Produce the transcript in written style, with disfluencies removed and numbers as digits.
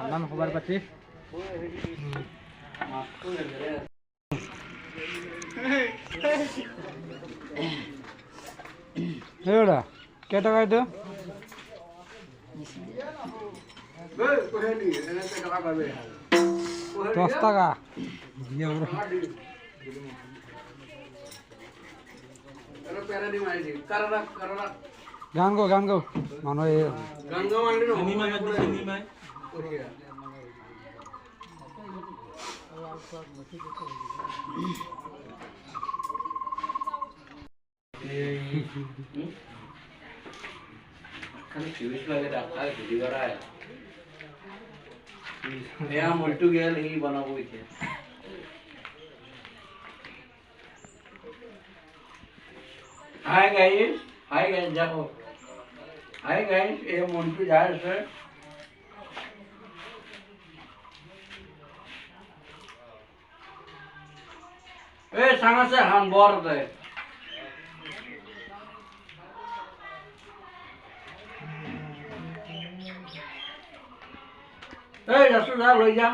নাম খবৰ পাতি এৰা কেই টকা এইটো 10 টাকা গান গো মানুহ खाली फ्यूज लगे रखा है वीडियो रहा है नया मोल्टू गया नहीं बना हुई थे हाय गाइस जाओ हाय गाइस ये मोल्टू जा रहा है ए सांगा से हम बोर है ए जसू जा लई जा